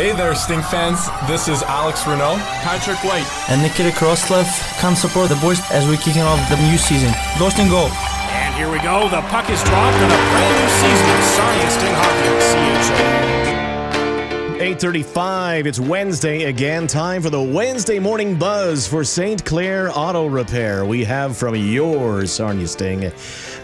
Hey there, Sting fans. This is Alex Renaud, Patrick White, and Nikita Kroslev. Come support the boys as we're kicking off the new season. Go Sting, go! And here we go. The puck is dropped and a brand new season of Sarnia Sting Hockey at CHOK. 8:35. It's Wednesday again. Time for the Wednesday morning buzz for St. Clair Auto Repair. We have from your Sarnia Sting,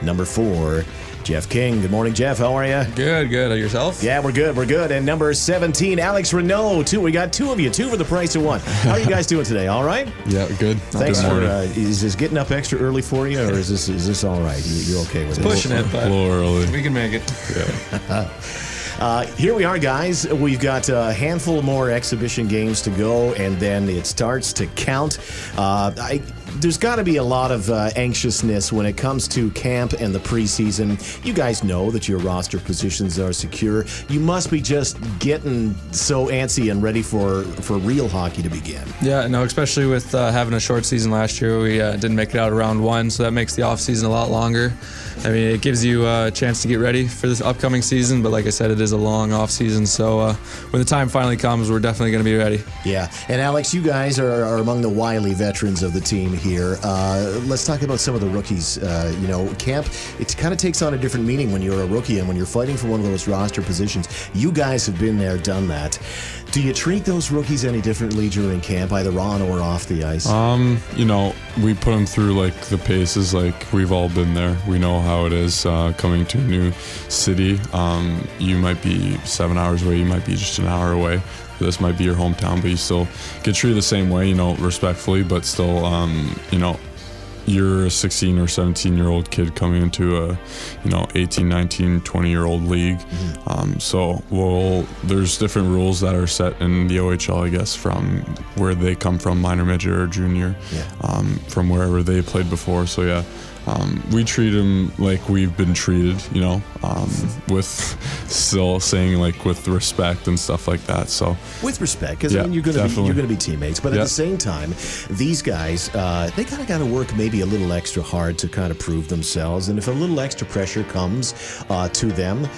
number 4, Jeff King. Good morning, Jeff. How are you? Good. Yourself? Yeah, we're good. And number 17, Alex Renaud. We got two of you, two for the price of one. How are you guys doing today? All right? Yeah, good. Thanks for. Is this getting up extra early for you, or is this all right? You're okay with it? Pushing it, but a little early. We can make it. Yeah. Here we are, guys. We've got a handful more exhibition games to go, and then it starts to count. There's got to be a lot of anxiousness when it comes to camp and the preseason. You guys know that your roster positions are secure. You must be just getting so antsy and ready for real hockey to begin. Yeah, no, especially with having a short season last year. We didn't make it out of round 1, so that makes the off season a lot longer. I mean, it gives you a chance to get ready for this upcoming season, but like I said, it is a long off season. So when the time finally comes, we're definitely going to be ready. Yeah, and Alex, you guys are among the wily veterans of the team here. Let's talk about some of the rookies. Camp, it kind of takes on a different meaning when you're a rookie and when you're fighting for one of those roster positions. You guys have been there, done that. Do you treat those rookies any differently during camp, either on or off the ice? We put them through like the paces. Like we've all been there. We know how it is coming to a new city. You might be 7 hours away. You might be just an hour away. This might be your hometown, but you still get treated the same way, respectfully, but still, you're a 16 or 17-year-old kid coming into a, 18, 19, 20-year-old league. Mm-hmm. There's different rules that are set in the OHL, I guess, from where they come from, minor, midget, or junior, from wherever they played before. So, yeah. We treat them like we've been treated, with still saying like with respect and stuff like that. So with respect, because you're going to be teammates, but at the same time, these guys they kind of got to work maybe a little extra hard to kind of prove themselves. And if a little extra pressure comes to them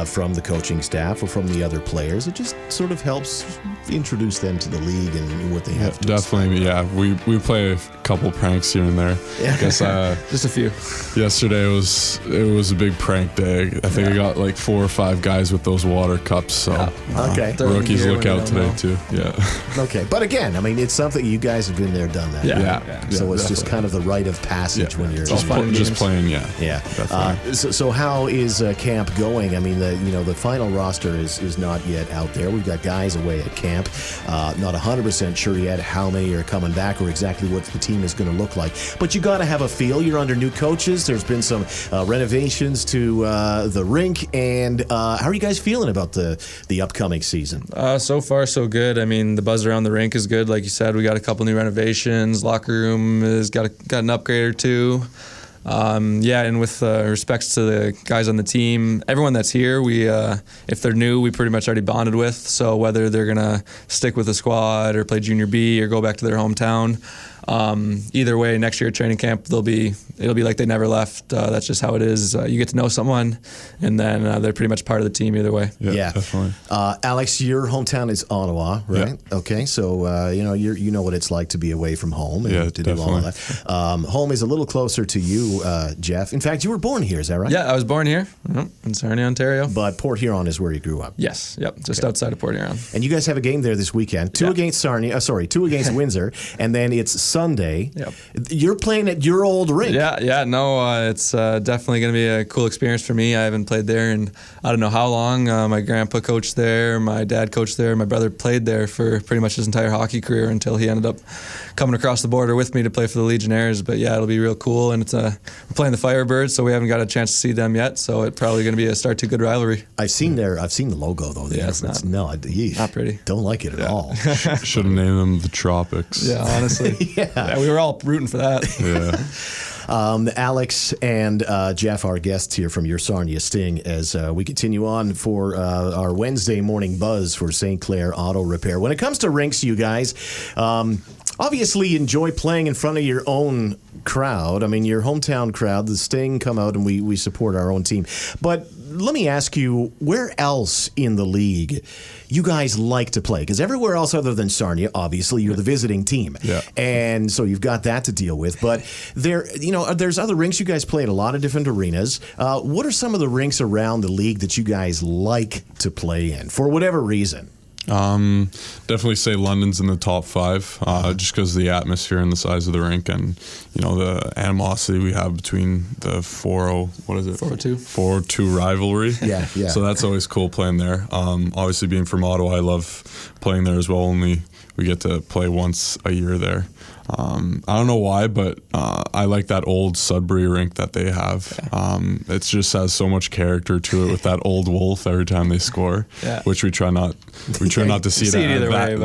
from the coaching staff or from the other players, it just sort of helps introduce them to the league and what they have to definitely. Yeah, we play a couple pranks here and there. Yeah. I guess just a few. Yesterday it was a big prank day. I think I got like 4 or 5 guys with those water cups. So rookies look out today too. Yeah. Okay, but again, I mean, it's something you guys have been there, done that. Yeah. So it's just kind of the rite of passage when you're just playing. Yeah. So how is camp going? I mean, the final roster is not yet out there. We've got guys away at camp. Not 100% sure yet how many are coming back or exactly what the team is going to look like. But you got to have a feel. You're under new coaches. There's been some renovations to the rink. And how are you guys feeling about the upcoming season? So far, so good. I mean, the buzz around the rink is good. Like you said, we got a couple new renovations. Locker room has got an upgrade or two. And with respects to the guys on the team, everyone that's here, we if they're new, we pretty much already bonded with. So whether they're gonna stick with the squad or play junior B or go back to their hometown, either way, next year at training camp, it'll be like they never left. That's just how it is. You get to know someone, and then they're pretty much part of the team either way. Yeah. Definitely. Alex, your hometown is Ottawa, right? Yeah. Okay, so you know what it's like to be away from home and to do all of that. Home is a little closer to you, Jeff. In fact, you were born here, is that right? Yeah, I was born here in Sarnia, Ontario. But Port Huron is where you grew up. Yes. Yep. Just outside of Port Huron. And you guys have a game there this weekend. Two against Windsor, and then it's Sunday. Yep. You're playing at your old rink. It's definitely going to be a cool experience for me. I haven't played there in I don't know how long. My grandpa coached there, my dad coached there, my brother played there for pretty much his entire hockey career until he ended up coming across the border with me to play for the Legionnaires. But yeah, it'll be real cool, and we're playing the Firebirds, so we haven't got a chance to see them yet. So it's probably going to be a start to a good rivalry. I've seen the logo though. It's not pretty. Don't like it at all. Should have named them the Tropics. Yeah, honestly. Yeah, we were all rooting for that. Yeah. Alex and Jeff, our guests here from your Sarnia Sting, as we continue on for our Wednesday morning buzz for St. Clair Auto Repair. When it comes to rinks, you guys, obviously enjoy playing in front of your own crowd. I mean, your hometown crowd, the Sting, come out and we support our own team. But let me ask you, where else in the league you guys like to play? Because everywhere else other than Sarnia, obviously, you're the visiting team. Yeah. And so you've got that to deal with. But there's other rinks. You guys play at a lot of different arenas. What are some of the rinks around the league that you guys like to play in for whatever reason? Definitely say London's in the top 5, just because of the atmosphere and the size of the rink, and the animosity we have between the 402 rivalry. Yeah. So that's always cool playing there. Obviously, being from Ottawa, I love playing there as well. Only we get to play once a year there. I don't know why, but I like that old Sudbury rink that they have. It just has so much character to it with that old wolf every time they score, which we try not to see it either way.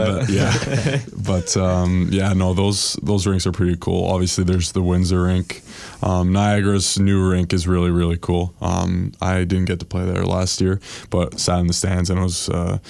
Those rinks are pretty cool. Obviously, there's the Windsor rink. Niagara's new rink is really, really cool. I didn't get to play there last year, but sat in the stands, and it was a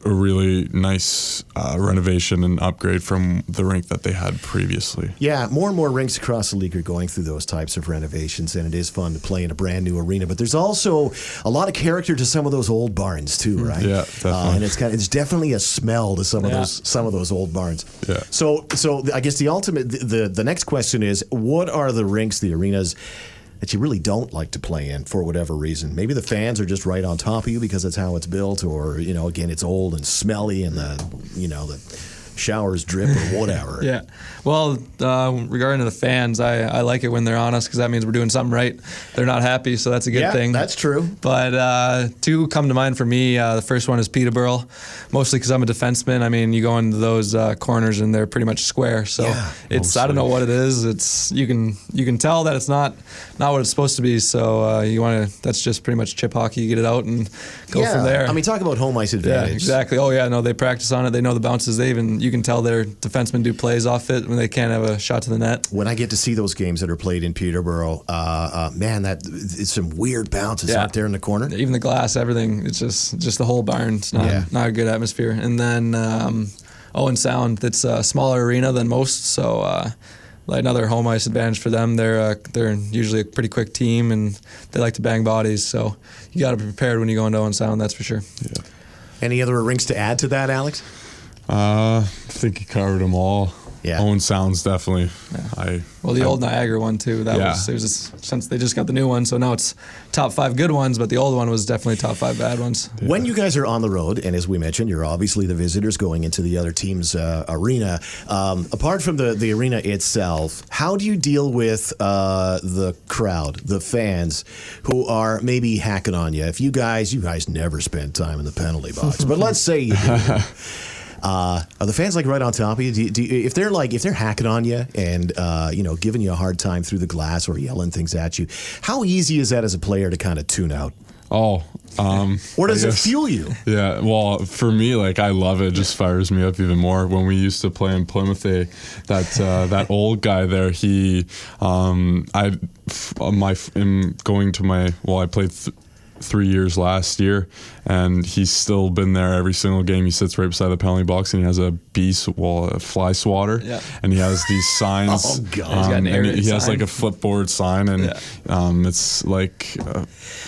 really nice renovation and upgrade from the rink that they had previously. Yeah, more and more rinks across the league are going through those types of renovations, and it is fun to play in a brand new arena. But there's also a lot of character to some of those old barns too, right? Yeah, definitely. And it's definitely a smell to some of those old barns. Yeah. So I guess the next question is, what are the rinks, the arenas that you really don't like to play in for whatever reason? Maybe the fans are just right on top of you because that's how it's built, or again, it's old and smelly, and the showers drip or whatever. Yeah. Well, regarding to the fans, I like it when they're on us because that means we're doing something right. They're not happy, so that's a good thing. That's true. But two come to mind for me. The first one is Peterborough, mostly because I'm a defenseman. I mean, you go into those corners and they're pretty much square. So it's I don't know what it is. It's you can tell that it's not what it's supposed to be. So that's just pretty much chip hockey. You get it out and go from there. I mean, talk about home ice advantage. Yeah, exactly. Oh yeah, no, they practice on it. They know the bounces. You can tell their defensemen do plays off it when they can't have a shot to the net. When I get to see those games that are played in Peterborough, man, it's some weird bounces out there in the corner. Even the glass, everything. It's just the whole barn. It's not a good atmosphere. And then Owen Sound, it's a smaller arena than most, so another home ice advantage for them. They're usually a pretty quick team, and they like to bang bodies. So you got to be prepared when you go into Owen Sound. That's for sure. Yeah. Any other rinks to add to that, Alex? I think you covered them all. Yeah. Owen Sound's definitely. Yeah. The old Niagara one too. Since they just got the new one, so now it's top 5 good ones, but the old one was definitely top 5 bad ones. Yeah. When you guys are on the road, and as we mentioned, you're obviously the visitors going into the other team's arena. Apart from the arena itself, how do you deal with the crowd, the fans, who are maybe hacking on you? If you guys never spend time in the penalty box, but let's say you do. Are the fans right on top of you? If they're hacking on you and giving you a hard time through the glass or yelling things at you, how easy is that as a player to kind of tune out? Or does it fuel you? Yeah, well, for me, I love it. It just fires me up even more. When we used to play in Plymouth, that old guy there, I played 3 years last year, and he's still been there every single game. He sits right beside the penalty box, and he has a fly swatter, and he has these signs. Oh God! He's got an he has a flipboard sign, and it's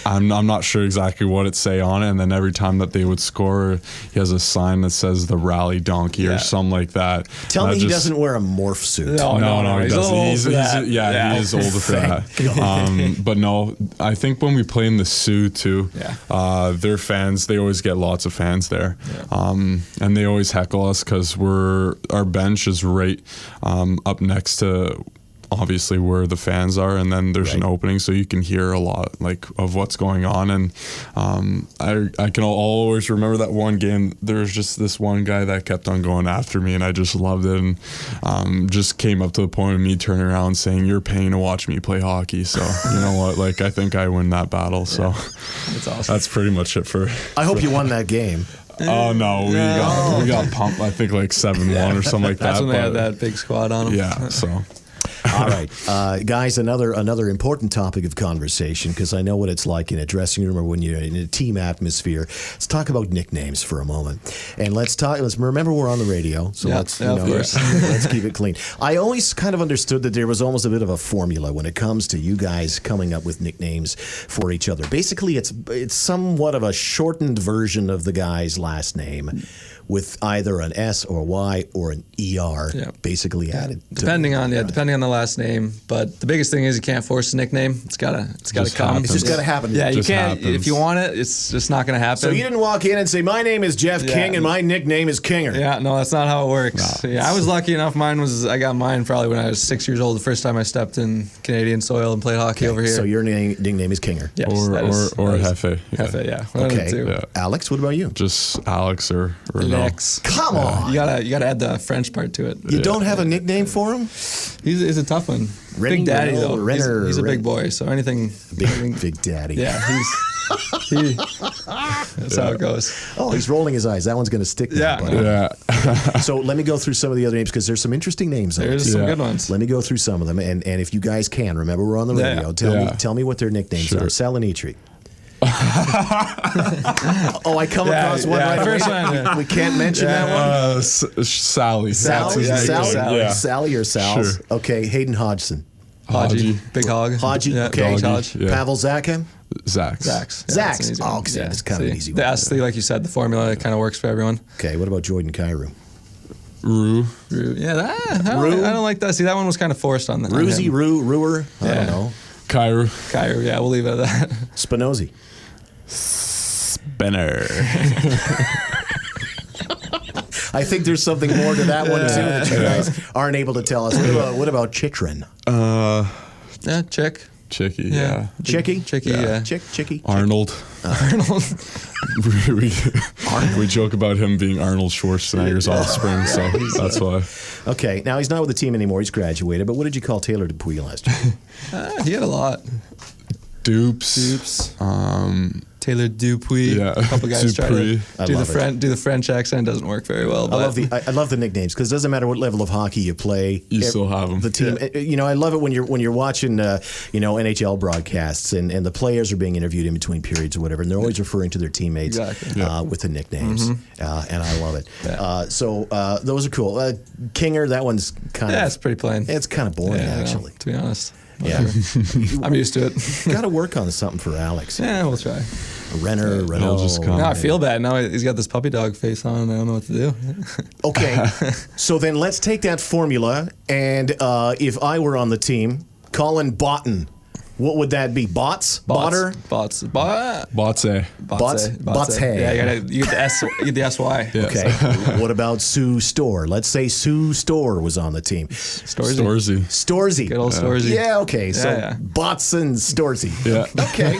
I'm not sure exactly what it say on it. And then every time that they would score, he has a sign that says the Rally Donkey or something like that. Tell me he doesn't wear a morph suit. No, he doesn't. He is older for that. But no, I think when we play in the Sioux too, their fans, they always get lots of fans there. And they always heckle us because our bench is right up next to obviously where the fans are, and then there's an opening, so you can hear a lot of what's going on. And I can always remember that one game. There was just this one guy that kept on going after me, and I just loved it, and just came up to the point of me turning around and saying, "You're paying to watch me play hockey." So you know what, I think I win that battle. So that's awesome. That's pretty much it for. I hope you won that game. Oh no, we got pumped. I think 7-1 or something like that. That's when they had that big squad on them. Yeah, so. All right, guys, another important topic of conversation, because I know what it's like in a dressing room or when you're in a team atmosphere. Let's talk about nicknames for a moment, and let's remember we're on the radio, so let's keep it clean. I always kind of understood that there was almost a bit of a formula when it comes to you guys coming up with nicknames for each other. Basically, it's somewhat of a shortened version of the guy's last name, with either an S or Y or an ER basically added. Depending on the last name, but the biggest thing is you can't force a nickname. It's gotta come. It's just got to happen. Yeah, you Just can't. happens. If you want it, it's just not gonna happen. So you didn't walk in and say, "My name is Jeff King and my nickname is Kinger." Yeah, no, that's not how it works. Yeah, I was lucky enough. I got mine probably when I was 6 years old. The first time I stepped in Canadian soil and played hockey over here. So your nickname is Kinger. Yes, or Hefe. Hefe, yeah. One of the Okay. two. Yeah. Alex, what about you? Just Alex or Renaud. Lex. Come on. You gotta add the French part to it. You don't have a nickname for him? He's a tough one. Rennie, Big Daddy Renaud, though. Renner, He's a Ren- big boy, so anything. Big Daddy. Yeah, that's how it goes. Oh, he's rolling his eyes. That one's going to stick now, buddy. Yeah. So let me go through some of the other names, because there's some interesting names on There's it. some good ones. Let me go through some of them, and if you guys can, remember we're on the Yeah. radio. Yeah. Tell me what their nicknames Sure. are. Salinitri. I come across one right first away. one. We can't mention that one. Sally. Sally, yeah, Sally, Yeah. Sally or Sal's. Sure. Okay, Hayden Hodgson. Hodgie. Big Hog. Hodgie, Yeah, okay. Big Doggy. Hodge. Yeah. Pavel Zacha. Zax. Zax. Zax. that's an easy one. Oh, okay, that's kind of an See, easy The one. S, like you said, the formula kind of works for everyone. Okay, what about Jordan Cairo? Rue. Yeah, I Rue? don't like that. See, that one was kind of forced on the Ruzy, Ruer? I don't Yeah. know. Cairo. Kyrie, yeah, we'll leave it at that. Spinozzi. Spinner. I think there's something more to that one, too, that you guys aren't able to tell us. What about Chitrin? Yeah, Chick. Chicky. Yeah. Yeah. Chicky? Chicky, yeah. Chicky? Arnold. Arnold. we joke about him being Arnold Schwarzenegger's offspring, so that's why. Okay, now he's not with the team anymore. He's graduated. But what did you call Taylor Dupuis last year? He had a lot. Dupes. Taylor Dupuis. Yeah. A couple guys try to Dupuis. I love it. do the French accent. Doesn't work very well. I But love the nicknames, because it doesn't matter what level of hockey you play. You still have 'em. The team, you know, I love it when you're watching, NHL broadcasts and the players are being interviewed in between periods or whatever, and they're always referring to their teammates Exactly. with the nicknames, and I love it. Yeah. So those are cool. Kinger, that one's kind yeah, of it's pretty plain. it's kind of boring, Yeah, I know, actually. to be honest. Yeah, I'm used to it. got to work on something for Alex. Yeah, we'll try. Renner, Renaud. just come. Now I feel bad. Now he's got this puppy dog face on, and I don't know what to do. Okay, so then let's take that formula, and if I were on the team, Colin Botten, what would that be? Botter? Bots. Botse. Bots. Yeah, you get the S. You get the SY. Yeah. Okay. What about Sue Storr? Let's say Sue Storr was on the team. Storzy. Storzy. Good old Storzy. Yeah, okay. So Yeah. Bots and Storzy. Yeah. Okay.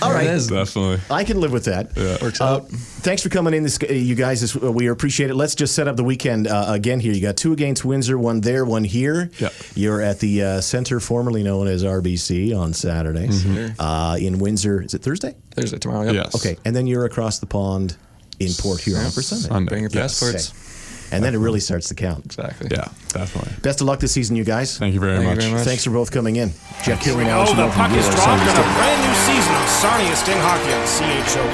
All There it right. is. Definitely. I can live with that. Yeah. Works out. Thanks for coming in, you guys. We appreciate it. Let's just set up the weekend again here. You got 2 against Windsor, 1 there, 1 here. Yeah. You're at the center formerly known as RBC on Saturdays. In Windsor, is it Thursday? Thursday tomorrow. Yep. Yes. Okay. And then you're across the pond in Port Huron for Sunday. Sunday. Bring your Yes. passports. Okay. And then it really starts to count. Exactly. Yeah, definitely. Best of luck this season, you guys. Thank you very Thank you much. very much. Thanks for both coming in. Jeff King and Alex Oh, the Renaud puck from is your dropped Sarnia and a Sting. brand new season of Sarnia Sting hockey on CHOK.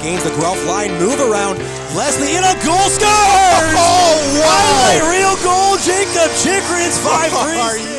Gains the Guelph line, move around. Leslie in a goal, scores! Oh, wow! Highlight reel goal, Jacob Chikrin's 5-3.